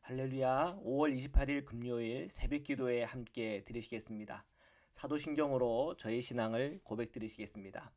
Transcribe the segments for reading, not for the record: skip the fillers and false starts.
할렐루야. 5월 28일 금요일 새벽 기도에 함께 드리시겠습니다. 사도신경으로 저의 신앙을 고백드리시겠습니다.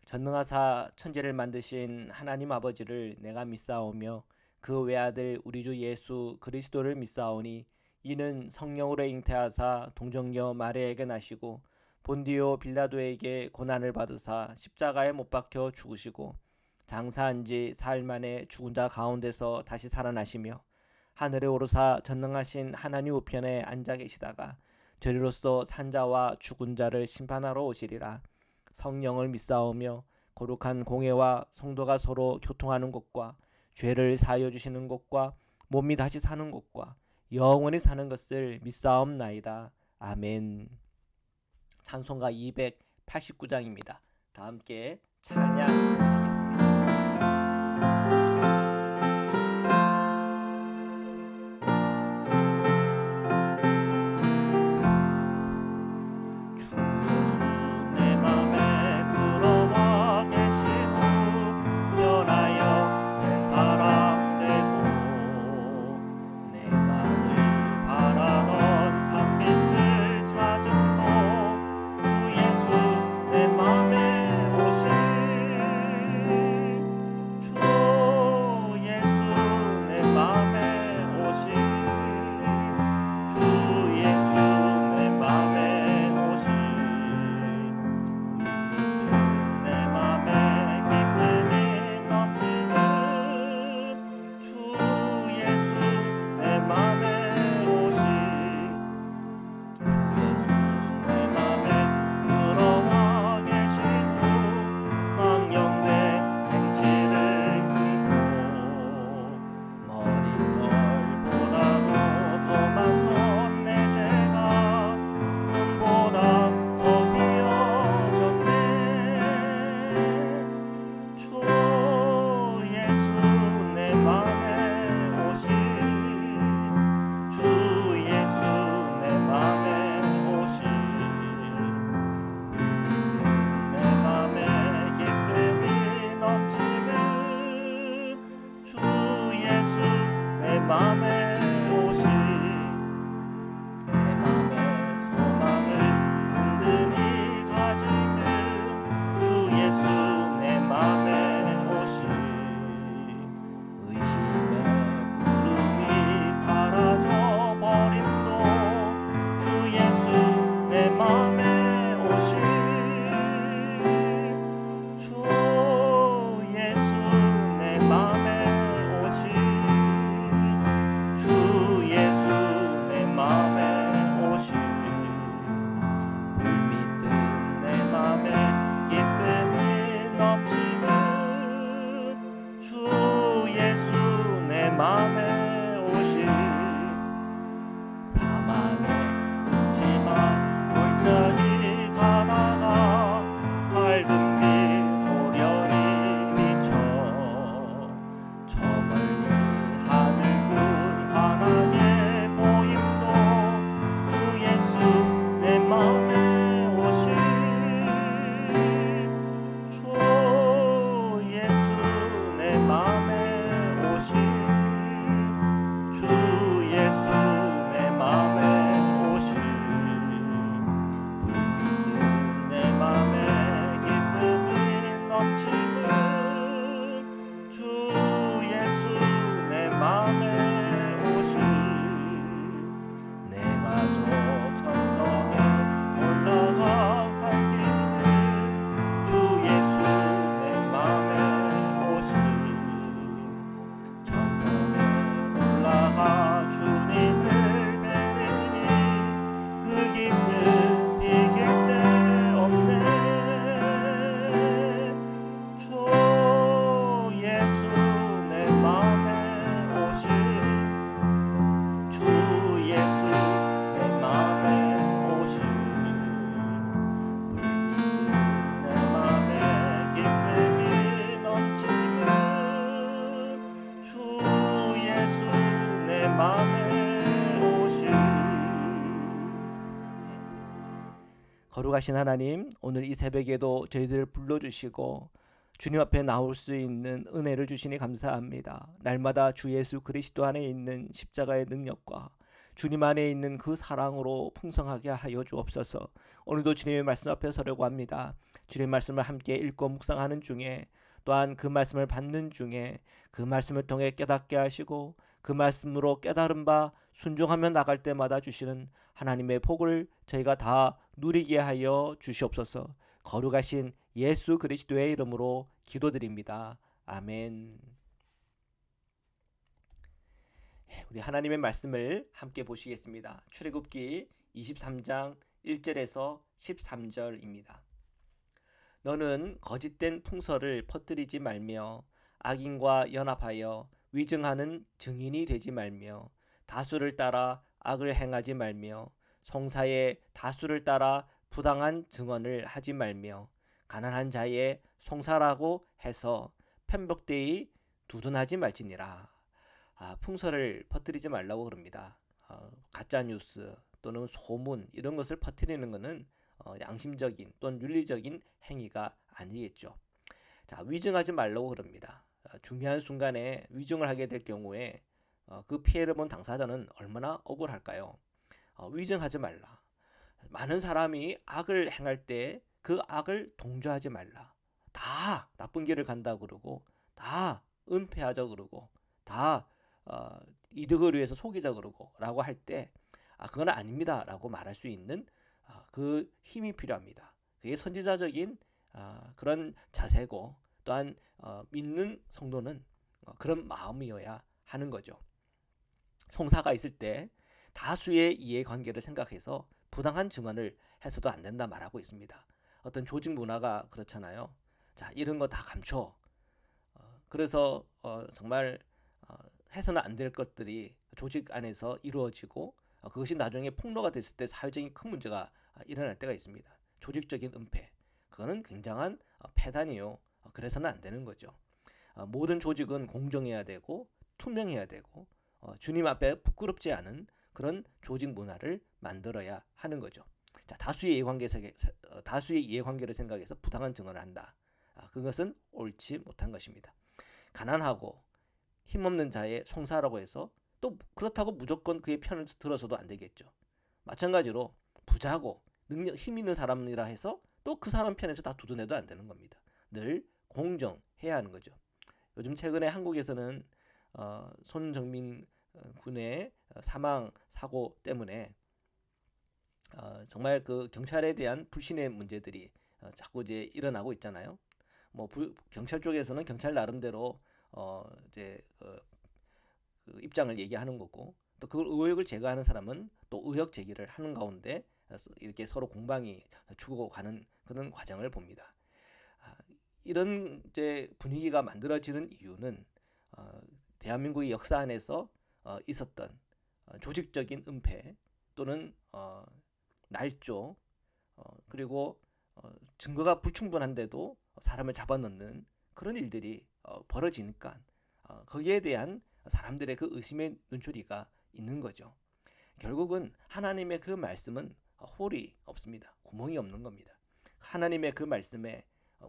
전능하사 천지를 만드신 하나님 아버지를 내가 믿사오며 그 외아들 우리 주 예수 그리스도를 믿사오니 이는 성령으로 잉태하사 동정녀 마리아에게 나시고 본디오 빌라도에게 고난을 받으사 십자가에 못 박혀 죽으시고 장사한 지 사흘 만에 죽은 자 가운데서 다시 살아나시며 하늘에 오르사 전능하신 하나님 우편에 앉아 계시다가 저리로서 산자와 죽은 자를 심판하러 오시리라. 성령을 믿사오며 거룩한 공회와 성도가 서로 교통하는 것과 죄를 사하여 주시는 것과 몸이 다시 사는 것과 영원히 사는 것을 믿사옵나이다. 아멘. 찬송가 289장입니다. 다 함께 찬양 드리시겠습니다. 거룩하신 하나님, 오늘 이 새벽에도 저희들을 불러주시고 주님 앞에 나올 수 있는 은혜를 주시니 감사합니다. 날마다 주 예수 그리스도 안에 있는 십자가의 능력과 주님 안에 있는 그 사랑으로 풍성하게 하여 주옵소서. 오늘도 주님의 말씀 앞에 서려고 합니다. 주님의 말씀을 함께 읽고 묵상하는 중에, 또한 그 말씀을 받는 중에 그 말씀을 통해 깨닫게 하시고 그 말씀으로 깨달은 바 순종하며 나갈 때마다 주시는 하나님의 복을 저희가 다 누리게 하여 주시옵소서. 거룩하신 예수 그리스도의 이름으로 기도드립니다. 아멘. 우리 하나님의 말씀을 함께 보시겠습니다. 출애굽기 23장 1절에서 13절입니다. 너는 거짓된 풍설을 퍼뜨리지 말며 악인과 연합하여 위증하는 증인이 되지 말며 다수를 따라 악을 행하지 말며 송사의 다수를 따라 부당한 증언을 하지 말며 가난한 자의 송사라고 해서 편복되이 두둔하지 말지니라. 풍설을 퍼뜨리지 말라고 그럽니다. 가짜 뉴스 또는 소문 이런 것을 퍼뜨리는 것은 양심적인 또는 윤리적인 행위가 아니겠죠. 자, 위증하지 말라고 그럽니다. 중요한 순간에 위증을 하게 될 경우에 그 피해를 본 당사자는 얼마나 억울할까요? 위증하지 말라. 많은 사람이 악을 행할 때 그 악을 동조하지 말라. 다 나쁜 길을 간다 그러고 다 은폐하자 그러고 다 이득을 위해서 속이자 그러고 라고 할 때 그건 아닙니다 라고 말할 수 있는 그 힘이 필요합니다. 그게 선지자적인 그런 자세고, 또한 믿는 성도는 그런 마음이어야 하는 거죠. 송사가 있을 때 다수의 이해관계를 생각해서 부당한 증언을 해서도 안 된다 말하고 있습니다. 어떤 조직 문화가 그렇잖아요. 자, 이런 거 다 감춰. 그래서 정말 해서는 안 될 것들이 조직 안에서 이루어지고 그것이 나중에 폭로가 됐을 때 사회적인 큰 문제가 일어날 때가 있습니다. 조직적인 은폐. 그거는 굉장한 폐단이요. 그래서는 안 되는 거죠. 모든 조직은 공정해야 되고 투명해야 되고 주님 앞에 부끄럽지 않은 그런 조직 문화를 만들어야 하는 거죠. 자, 다수의 이해관계를 생각해서 부당한 증언을 한다. 그것은 옳지 못한 것입니다. 가난하고 힘없는 자의 송사라고 해서 또 그렇다고 무조건 그의 편을 들어서도 안 되겠죠. 마찬가지로 부자고 힘 있는 사람이라 해서 또 그 사람 편에서 다 두둔해도 안 되는 겁니다. 늘 공정해야 하는 거죠. 요즘 최근에 한국에서는 손정민 군의 사망 사고 때문에 정말 그 경찰에 대한 불신의 문제들이 자꾸 이제 일어나고 있잖아요. 뭐 경찰 쪽에서는 경찰 나름대로 이제 그 입장을 얘기하는 거고, 또 그 의혹을 제거하는 사람은 또 의혹 제기를 하는 가운데 이렇게 서로 공방이 주고 가는 그런 과정을 봅니다. 이런 이제 분위기가 만들어지는 이유는 대한민국의 역사 안에서 있었던 조직적인 은폐 또는 날조, 그리고 증거가 불충분한데도 사람을 잡아넣는 그런 일들이 벌어지니까 거기에 대한 사람들의 그 의심의 눈초리가 있는 거죠. 결국은 하나님의 그 말씀은 홀이 없습니다. 구멍이 없는 겁니다. 하나님의 그 말씀에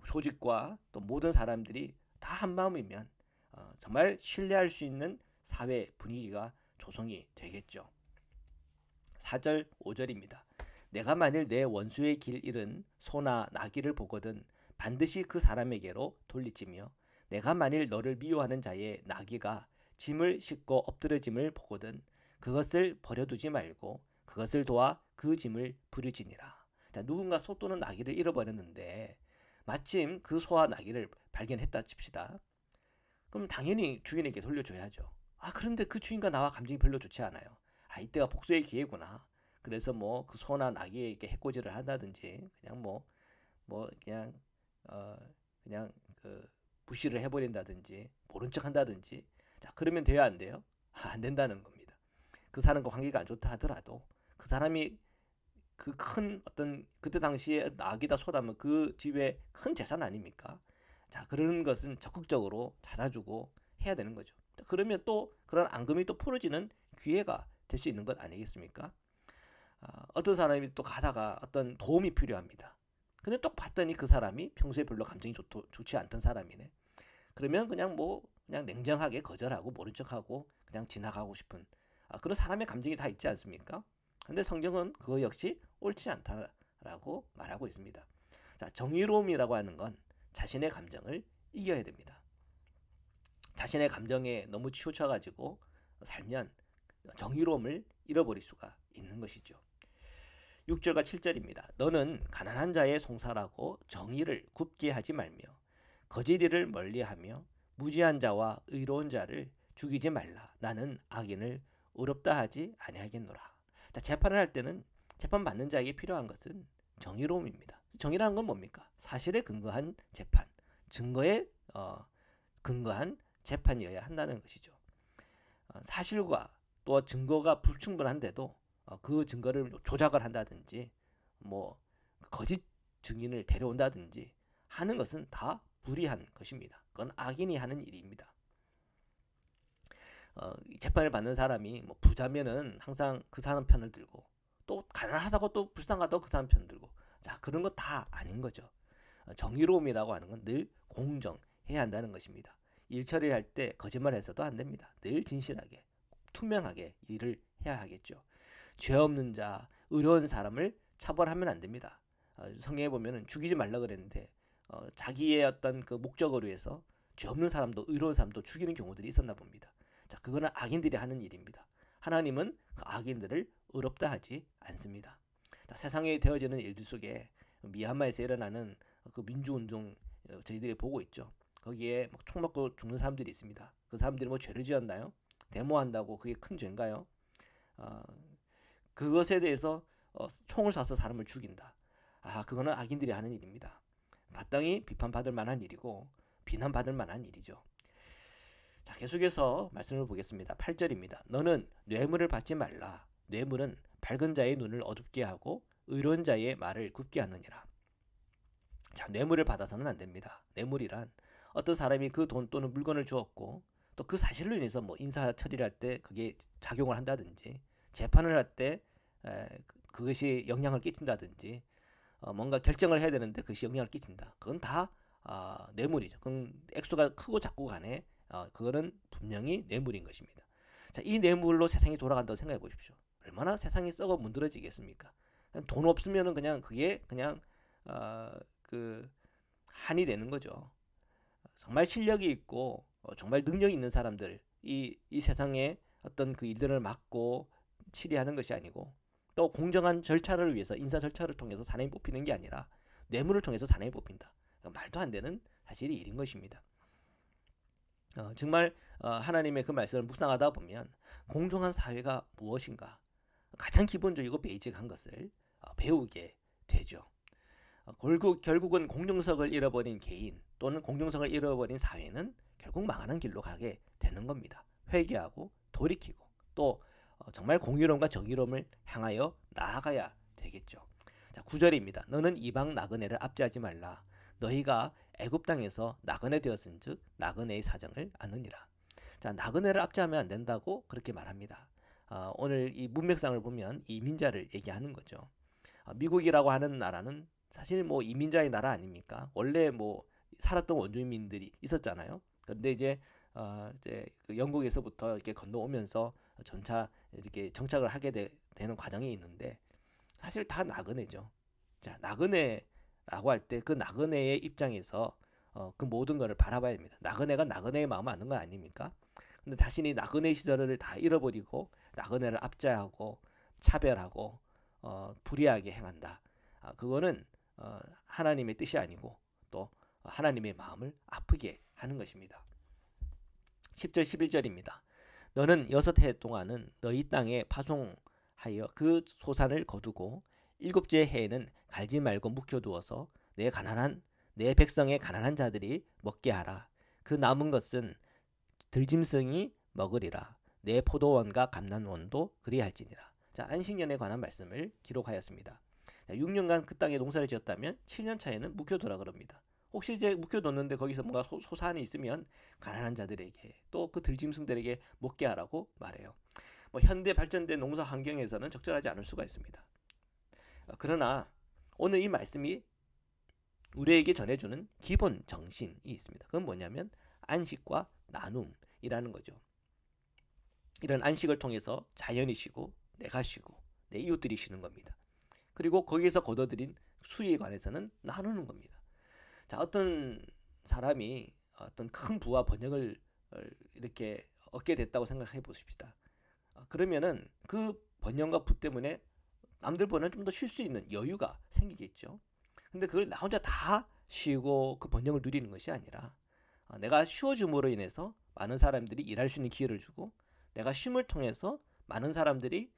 조직과 또 모든 사람들이 다 한마음이면 정말 신뢰할 수 있는 사회 분위기가 조성이 되겠죠. 4절 5절입니다. 내가 만일 내 원수의 길 잃은 소나 나귀를 보거든 반드시 그 사람에게로 돌리지며 내가 만일 너를 미워하는 자의 나귀가 짐을 싣고 엎드러짐을 보거든 그것을 버려두지 말고 그것을 도와 그 짐을 부르지니라. 자, 누군가 소 또는 나귀를 잃어버렸는데 마침 그 소와 나귀를 발견했다 칩시다. 그럼 당연히 주인에게 돌려줘야죠. 그런데 그 주인과 나와 감정이 별로 좋지 않아요. 이때가 복수의 기회구나. 그래서 뭐 그 소나 나귀에게 해코지를 한다든지 그냥 그냥 그 무시를 해버린다든지 모른 척 한다든지. 자, 그러면 돼야 안 돼요? 안 된다는 겁니다. 그 사람과 관계가 안 좋다 하더라도 그 사람이 그 큰 어떤 그때 당시에 나귀다 소다면 그 집의 큰 재산 아닙니까? 자, 그런 것은 적극적으로 찾아주고 해야 되는 거죠. 그러면 또 그런 앙금이 또 풀어지는 기회가 될 수 있는 것 아니겠습니까? 어떤 사람이 또 가다가 어떤 도움이 필요합니다. 근데 또 봤더니 그 사람이 평소에 별로 감정이 좋지 않던 사람이네. 그러면 그냥 냉정하게 거절하고 모른 척하고 그냥 지나가고 싶은 그런 사람의 감정이 다 있지 않습니까? 근데 성경은 그거 역시 옳지 않다라고 말하고 있습니다. 자, 정의로움이라고 하는 건 자신의 감정을 이겨야 됩니다. 자신의 감정에 너무 치우쳐가지고 살면 정의로움을 잃어버릴 수가 있는 것이죠. 6절과 7절입니다. 너는 가난한 자의 송사라고 정의를 굽게 하지 말며 거짓 일을 멀리하며 무지한 자와 의로운 자를 죽이지 말라. 나는 악인을 의롭다 하지 아니하겠노라. 자, 재판을 할 때는 재판 받는 자에게 필요한 것은 정의로움입니다. 정의라는 건 뭡니까? 사실에 근거한 재판, 증거에 근거한 재판이어야 한다는 것이죠. 사실과 또 증거가 불충분한데도 그 증거를 조작을 한다든지 거짓 증인을 데려온다든지 하는 것은 다 불의한 것입니다. 그건 악인이 하는 일입니다. 재판을 받는 사람이 부자면은 항상 그 사람 편을 들고 또 가난하다고 또 불쌍하다고 그 사람 편 들고 자 그런 거 다 아닌 거죠. 정의로움이라고 하는 건 늘 공정해야 한다는 것입니다. 일 처리할 때 거짓말해서도 안 됩니다. 늘 진실하게 투명하게 일을 해야 하겠죠. 죄 없는 자, 의로운 사람을 처벌하면 안 됩니다. 성경에 보면은 죽이지 말라 그랬는데 자기의 어떤 그 목적을 위해서 죄 없는 사람도 의로운 사람도 죽이는 경우들이 있었나 봅니다. 자, 그거는 악인들이 하는 일입니다. 하나님은 그 악인들을 의롭다 하지 않습니다. 자, 세상에 되어지는 일들 속에 미얀마에서 일어나는 그 민주운동 저희들이 보고 있죠. 거기에 총 맞고 죽는 사람들이 있습니다. 그 사람들이 죄를 지었나요? 데모한다고 그게 큰 죄인가요? 그것에 대해서 총을 쏴서 사람을 죽인다. 그거는 악인들이 하는 일입니다. 마땅히 비판받을 만한 일이고 비난받을 만한 일이죠. 자, 계속해서 말씀을 보겠습니다. 8절입니다. 너는 뇌물을 받지 말라. 뇌물은 밝은 자의 눈을 어둡게 하고 의로운 자의 말을 굽게 하느니라. 자, 뇌물을 받아서는 안 됩니다. 뇌물이란 어떤 사람이 그 돈 또는 물건을 주었고 또 그 사실로 인해서 인사 처리를 할 때 그게 작용을 한다든지 재판을 할 때 그것이 영향을 끼친다든지 뭔가 결정을 해야 되는데 그것이 영향을 끼친다. 그건 다 뇌물이죠. 그건 액수가 크고 작고 간에 그거는 분명히 뇌물인 것입니다. 자, 이 뇌물로 세상이 돌아간다고 생각해 보십시오. 얼마나 세상이 썩어 문드러지겠습니까? 돈 없으면은 그냥 그게 그냥 그 한이 되는 거죠. 정말 실력이 있고 정말 능력이 있는 사람들 이 세상에 어떤 그 일들을 막고 치리하는 것이 아니고 또 공정한 절차를 위해서 인사 절차를 통해서 사람이 뽑히는 게 아니라 뇌물을 통해서 사람이 뽑힌다. 말도 안 되는 사실이 일인 것입니다. 정말 하나님의 그 말씀을 묵상하다 보면 공정한 사회가 무엇인가 가장 기본적이고 베이직한 것을 배우게 되죠. 결국은 공정성을 잃어버린 개인 또는 공정성을 잃어버린 사회는 결국 망하는 길로 가게 되는 겁니다. 회개하고 돌이키고 또 정말 공의로움과 정의로움을 향하여 나아가야 되겠죠. 자, 9절입니다. 너는 이방 나그네를 압제하지 말라. 너희가 애굽 땅에서 나그네 되었은즉 나그네의 사정을 아느니라. 자, 나그네를 압제하면 안 된다고 그렇게 말합니다. 오늘 이 문맥상을 보면 이민자를 얘기하는 거죠. 미국이라고 하는 나라는 사실 이민자의 나라 아닙니까? 원래 살았던 원주민들이 있었잖아요. 그런데 이제 그 영국에서부터 이렇게 건너오면서 점차 이렇게 정착을 하게 되는 과정이 있는데 사실 다 나그네죠. 자, 나그네라고 할 때 그 나그네의 입장에서 그 모든 것을 바라봐야 됩니다. 나그네가 나그네의 마음 아는 거 아닙니까? 근데 자신이 나그네 시절을 다 잃어버리고 나그네를 압제하고 차별하고 불의하게 행한다. 그거는 하나님의 뜻이 아니고 또 하나님의 마음을 아프게 하는 것입니다. 10절 11절입니다. 너는 6해 동안은 너희 땅에 파송하여 그 소산을 거두고 7째 해에는 갈지 말고 묵혀두어서 내 백성의 가난한 자들이 먹게 하라. 그 남은 것은 들짐승이 먹으리라. 내 포도원과 감람원도 그리할지니라. 자, 안식년에 관한 말씀을 기록하였습니다. 6년간 그 땅에 농사를 지었다면 7년 차에는 묵혀두라 그럽니다. 혹시 이제 묵혀뒀는데 거기서 뭔가 소산이 있으면 가난한 자들에게 또 그 들짐승들에게 먹게 하라고 말해요. 현대 발전된 농사 환경에서는 적절하지 않을 수가 있습니다. 그러나 오늘 이 말씀이 우리에게 전해주는 기본 정신이 있습니다. 그건 뭐냐면 안식과 나눔이라는 거죠. 이런 안식을 통해서 자연이 쉬고 내가 쉬고 내 이웃들이 쉬는 겁니다. 그리고 거기에서 거둬들인 수익에 관해서는 나누는 겁니다. 자, 어떤 사람이 어떤 큰 부와 번영을 이렇게 얻게 됐다고 생각해 보십시다. 그러면은 그 번영과 부 때문에 남들보다는 좀 더 쉴 수 있는 여유가 생기겠죠. 근데 그걸 나 혼자 다 쉬고 그 번영을 누리는 것이 아니라 내가 쉬어줌으로 인해서 많은 사람들이 일할 수 있는 기회를 주고 내가 쉼을 통해서 많은 사람들이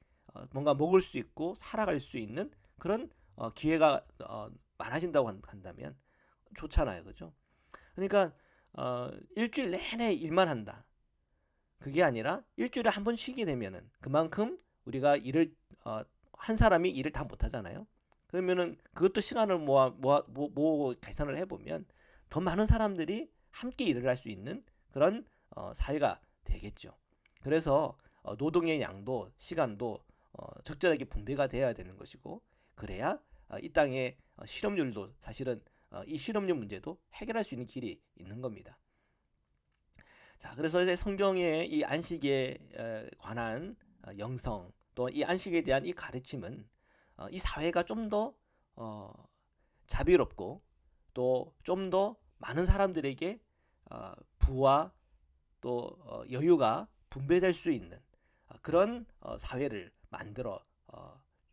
뭔가 먹을 수 있고 살아갈 수 있는 그런 기회가 많아진다고 한다면 좋잖아요, 그죠? 그러니까 일주일 내내 일만 한다. 그게 아니라 일주일에 한 번 쉬게 되면은 그만큼 우리가 일을 한 사람이 일을 다 못하잖아요. 그러면은 그것도 시간을 모아 계산을 해보면 더 많은 사람들이 함께 일을 할 수 있는 그런 사회가 되겠죠. 그래서 노동의 양도 시간도 적절하게 분배가 되어야 되는 것이고 그래야 이 땅의 실업률도 사실은 이 실업률 문제도 해결할 수 있는 길이 있는 겁니다. 자, 그래서 이제 성경의 이 안식에 관한 영성 또 이 안식에 대한 이 가르침은 이 사회가 좀 더 자비롭고 또 좀 더 많은 사람들에게 부와 또 여유가 분배될 수 있는 그런 사회를 만들어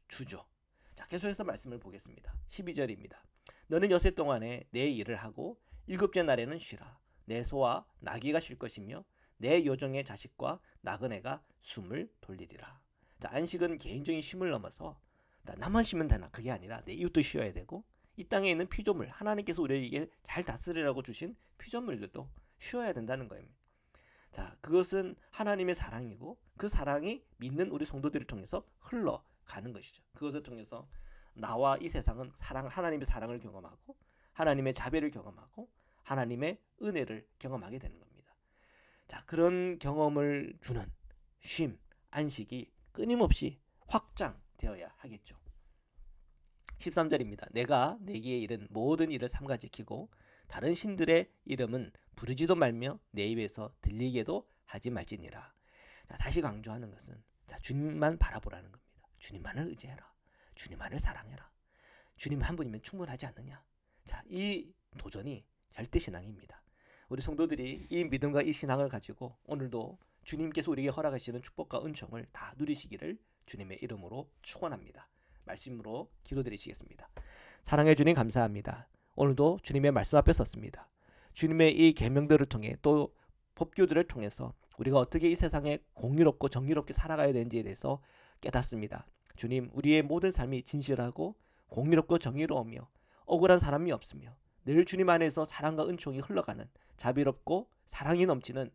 주죠. 자, 계속해서 말씀을 보겠습니다. 12절입니다. 너는 여세 동안에 내 일을 하고 일곱째 날에는 쉬라. 내 소와 나귀가 쉴 것이며 내 요정의 자식과 나그네가 숨을 돌리리라. 자, 안식은 개인적인 쉼을 넘어서 나만 쉬면 되나 그게 아니라 내 이웃도 쉬어야 되고 이 땅에 있는 피조물 하나님께서 우리에게 잘 다스리라고 주신 피조물들도 쉬어야 된다는 거예요. 자, 그것은 하나님의 사랑이고 그 사랑이 믿는 우리 성도들을 통해서 흘러가는 것이죠. 그것을 통해서 나와 이 세상은 하나님의 사랑을 경험하고 하나님의 자비를 경험하고 하나님의 은혜를 경험하게 되는 겁니다. 자, 그런 경험을 주는 쉼, 안식이 끊임없이 확장되어야 하겠죠. 13절입니다. 내가 내게 이른 모든 일을 삼가 지키고 다른 신들의 이름은 부르지도 말며 내 입에서 들리게도 하지 말지니라. 자, 다시 강조하는 것은 주님만 바라보라는 겁니다. 주님만을 의지해라. 주님만을 사랑해라. 주님 한 분이면 충분하지 않느냐. 자, 이 도전이 절대신앙입니다. 우리 성도들이 이 믿음과 이 신앙을 가지고 오늘도 주님께서 우리에게 허락하시는 축복과 은총을 다 누리시기를 주님의 이름으로 축원합니다. 말씀으로 기도드리시겠습니다. 사랑해 주님 감사합니다. 오늘도 주님의 말씀 앞에 섰습니다. 주님의 이 계명들을 통해 또 법규들을 통해서 우리가 어떻게 이 세상에 공의롭고 정의롭게 살아가야 되는지에 대해서 깨닫습니다. 주님, 우리의 모든 삶이 진실하고 공의롭고 정의로우며 억울한 사람이 없으며 늘 주님 안에서 사랑과 은총이 흘러가는 자비롭고 사랑이 넘치는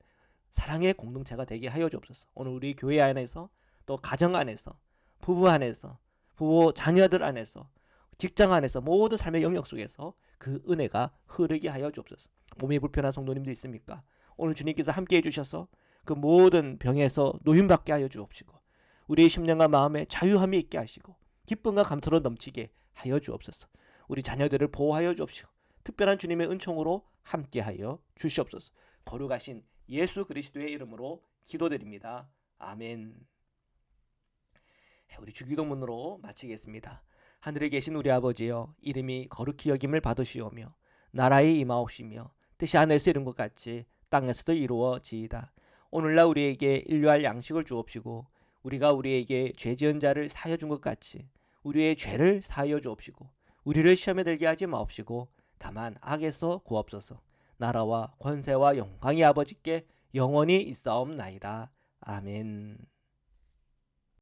사랑의 공동체가 되게 하여 주옵소서. 오늘 우리 교회 안에서 또 가정 안에서 부부 안에서 부부 자녀들 안에서 직장 안에서 모든 삶의 영역 속에서 그 은혜가 흐르게 하여 주옵소서. 몸이 불편한 성도님도 있습니까? 오늘 주님께서 함께 해주셔서 그 모든 병에서 노임받게 하여 주옵시고 우리의 심령과 마음에 자유함이 있게 하시고 기쁨과 감사로 넘치게 하여 주옵소서. 우리 자녀들을 보호하여 주옵시고 특별한 주님의 은총으로 함께하여 주시옵소서. 거룩하신 예수 그리스도의 이름으로 기도드립니다. 아멘. 우리 주기도문으로 마치겠습니다. 하늘에 계신 우리 아버지여, 이름이 거룩히 여김을 받으시오며 나라의 임하옵시며 뜻이 하늘에서 이룬 것 같이 땅에서도 이루어지이다. 오늘날 우리에게 인류할 양식을 주옵시고 우리가 우리에게 죄 지은 자를 사하여 준 것 같이 우리의 죄를 사하여 주옵시고 우리를 시험에 들게 하지 마옵시고 다만 악에서 구옵소서. 나라와 권세와 영광이 아버지께 영원히 있사옵나이다. 아멘.